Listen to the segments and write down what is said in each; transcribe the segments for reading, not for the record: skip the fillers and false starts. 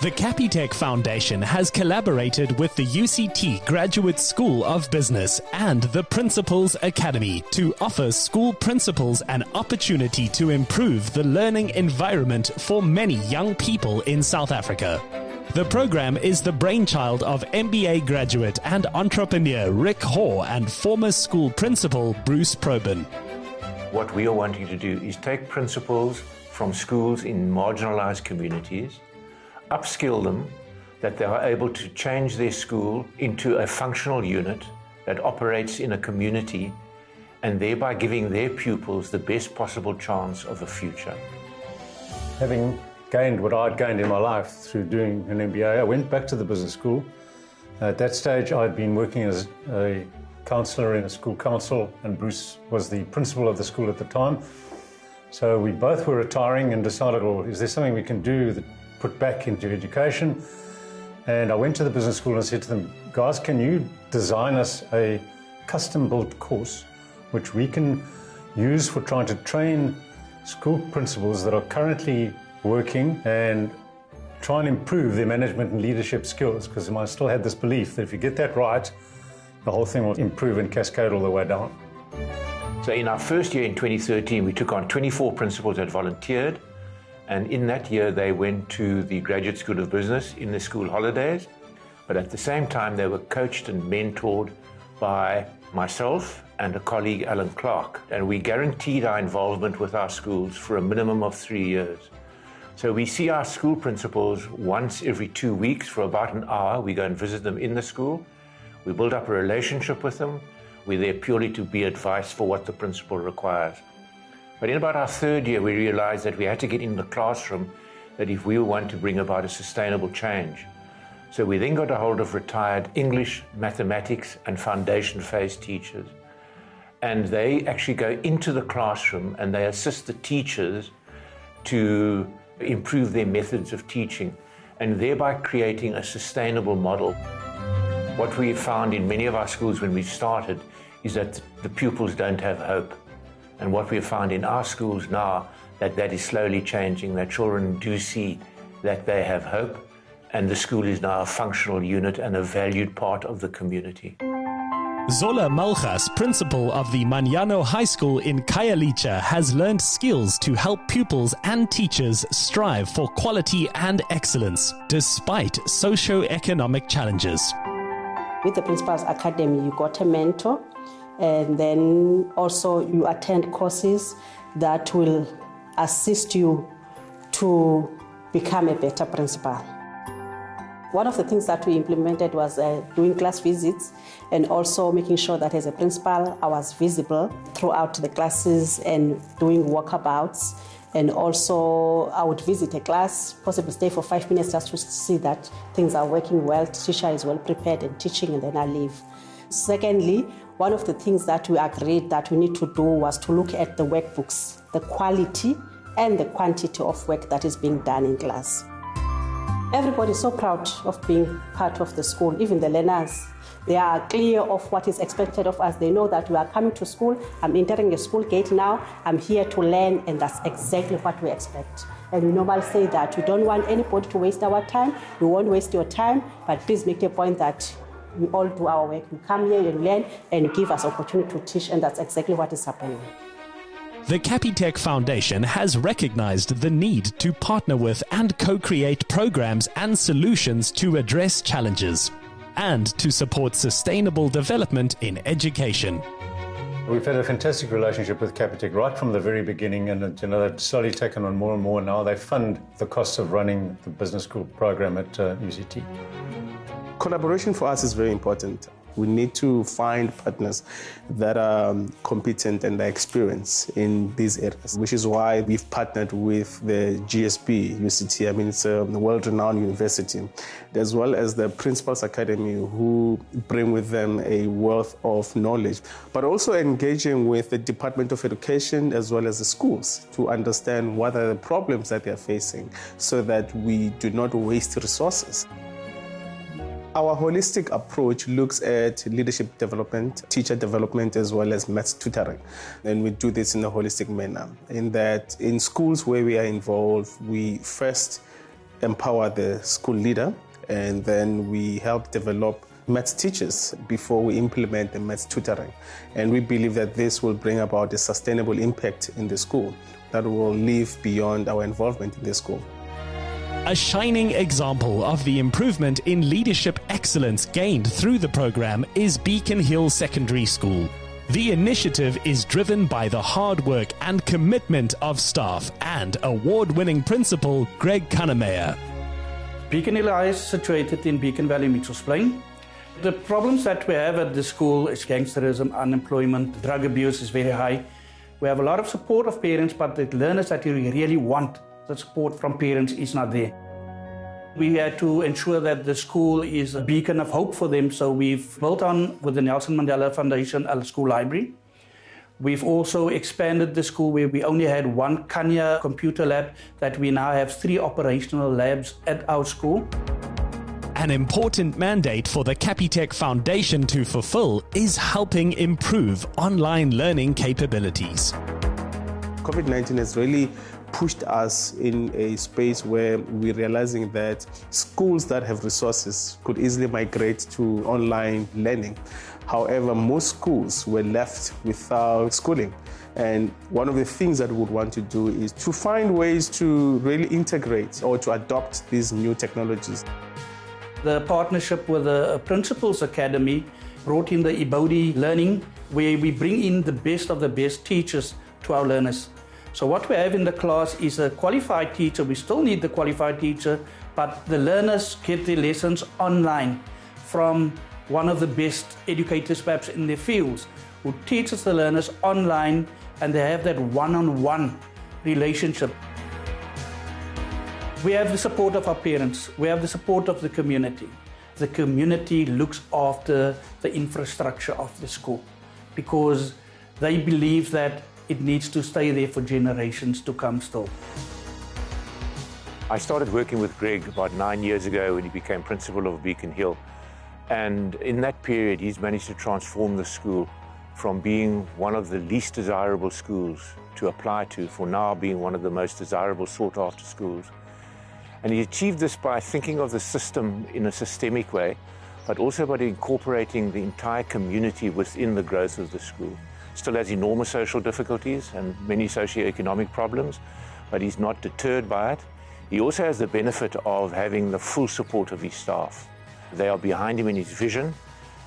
The Capitec Foundation has collaborated with the UCT Graduate School of Business and the Principals Academy to offer school principals an opportunity to improve the learning environment for many young people in South Africa. The program is the brainchild of MBA graduate and entrepreneur Rick Hoare and former school principal Bruce Probin. What we are wanting to do is take principals from schools in marginalized communities, upskill them, that they are able to change their school into a functional unit that operates in a community and thereby giving their pupils the best possible chance of a future. Having gained what I'd gained in my life through doing an MBA, I went back to the business school. At that stage, I'd been working as a counsellor in a school council, and Bruce was the principal of the school at the time. So we both were retiring and decided, well, is there something we can do that put back into education? And I went to the business school and said to them, guys, can you design us a custom-built course which we can use for trying to train school principals that are currently working and try and improve their management and leadership skills? Because I still had this belief that if you get that right, the whole thing will improve and cascade all the way down. So in our first year in 2013, we took on 24 principals that volunteered. And in that year, they went to the Graduate School of Business in the school holidays. But at the same time, they were coached and mentored by myself and a colleague, Alan Clark. And we guaranteed our involvement with our schools for a minimum of 3 years. So we see our school principals once every 2 weeks for about an hour. We go and visit them in the school. We build up a relationship with them. We're there purely to be advice for what the principal requires. But in about our third year, we realized that we had to get in the classroom, that if we want to bring about a sustainable change. So we then got a hold of retired English, mathematics, and foundation phase teachers. And they actually go into the classroom and they assist the teachers to improve their methods of teaching and thereby creating a sustainable model. What we found in many of our schools when we started is that the pupils don't have hope. And what we have found in our schools now, that is slowly changing, that children do see that they have hope, and the school is now a functional unit and a valued part of the community. Zola Malchas, principal of the Manyano High School in Khayelitsha, has learned skills to help pupils and teachers strive for quality and excellence, despite socio-economic challenges. With the Principals Academy, you got a mentor, and then also you attend courses that will assist you to become a better principal. One of the things that we implemented was doing class visits and also making sure that as a principal I was visible throughout the classes and doing walkabouts. And also I would visit a class, possibly stay for 5 minutes just to see that things are working well, the teacher is well prepared and teaching, and then I leave. Secondly, one of the things that we agreed that we need to do was to look at the workbooks, the quality and the quantity of work that is being done in class. Everybody is so proud of being part of the school, even the learners. They are clear of what is expected of us. They know that we are coming to school, I'm entering a school gate now, I'm here to learn, and that's exactly what we expect. And we normally say that we don't want anybody to waste our time, we won't waste your time, but please make a point that we all do our work. We come here and learn, and you give us opportunity to teach, and that's exactly what is happening. The Capitec Foundation has recognized the need to partner with and co-create programs and solutions to address challenges and to support sustainable development in education. We've had a fantastic relationship with Capitec right from the very beginning, and they've slowly taken on more and more. Now they fund the costs of running the business school program at UCT. Collaboration for us is very important. We need to find partners that are competent and are experienced in these areas, which is why we've partnered with the GSB, UCT. I mean, it's a world-renowned university, as well as the Principals Academy, who bring with them a wealth of knowledge, but also engaging with the Department of Education as well as the schools to understand what are the problems that they're facing so that we do not waste resources. Our holistic approach looks at leadership development, teacher development, as well as maths tutoring. And we do this in a holistic manner, in that in schools where we are involved, we first empower the school leader, and then we help develop maths teachers before we implement the maths tutoring. And we believe that this will bring about a sustainable impact in the school that will live beyond our involvement in the school. A shining example of the improvement in leadership excellence gained through the program is Beacon Hill Secondary School. The initiative is driven by the hard work and commitment of staff and award-winning principal Greg Kannemeyer. Beacon Hill is situated in Beacon Valley, Mitchells Plain. The problems that we have at the school is gangsterism, unemployment, drug abuse is very high. We have a lot of support of parents, but the learners that you really want the support from parents is not there. We had to ensure that the school is a beacon of hope for them, so we've built on with the Nelson Mandela Foundation a school library. We've also expanded the school where we only had one Kanya computer lab, that we now have 3 operational labs at our school. An important mandate for the Capitec Foundation to fulfill is helping improve online learning capabilities. COVID-19 has really pushed us in a space where we're realizing that schools that have resources could easily migrate to online learning. However, most schools were left without schooling. And one of the things that we would want to do is to find ways to really integrate or to adopt these new technologies. The partnership with the Principals Academy brought in the Ibodi learning, where we bring in the best of the best teachers to our learners. So what we have in the class is a qualified teacher. We still need the qualified teacher, but the learners get their lessons online from one of the best educators perhaps in their fields, who teaches the learners online, and they have that one-on-one relationship. We have the support of our parents. We have the support of the community. The community looks after the infrastructure of the school because they believe that it needs to stay there for generations to come still. I started working with Greg about 9 years ago when he became principal of Beacon Hill. And in that period, he's managed to transform the school from being one of the least desirable schools to apply to, for now being one of the most desirable sought-after schools. And he achieved this by thinking of the system in a systemic way, but also by incorporating the entire community within the growth of the school. Still has enormous social difficulties and many socioeconomic problems, but he's not deterred by it. He also has the benefit of having the full support of his staff. They are behind him in his vision,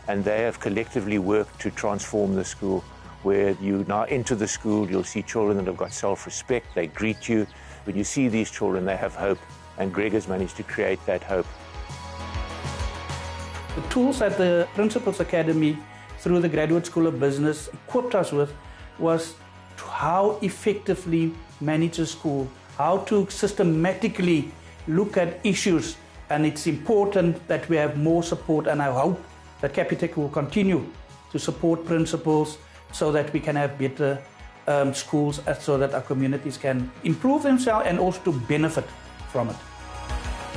and they have collectively worked to transform the school, where you now enter the school, you'll see children that have got self-respect, they greet you. When you see these children, they have hope, and Greg has managed to create that hope. The tools that the Principals Academy through the Graduate School of Business equipped us with was how effectively manage a school, how to systematically look at issues, and it's important that we have more support, and I hope that Capitec will continue to support principals so that we can have better schools, so that our communities can improve themselves and also to benefit from it.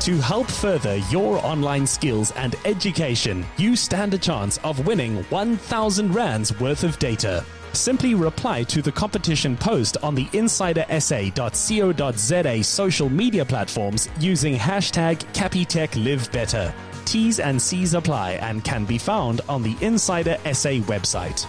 To help further your online skills and education, you stand a chance of winning 1,000 Rands worth of data. Simply reply to the competition post on the insidersa.co.za social media platforms using hashtag #CapitecLiveBetter. T's and C's apply and can be found on the Insider SA website.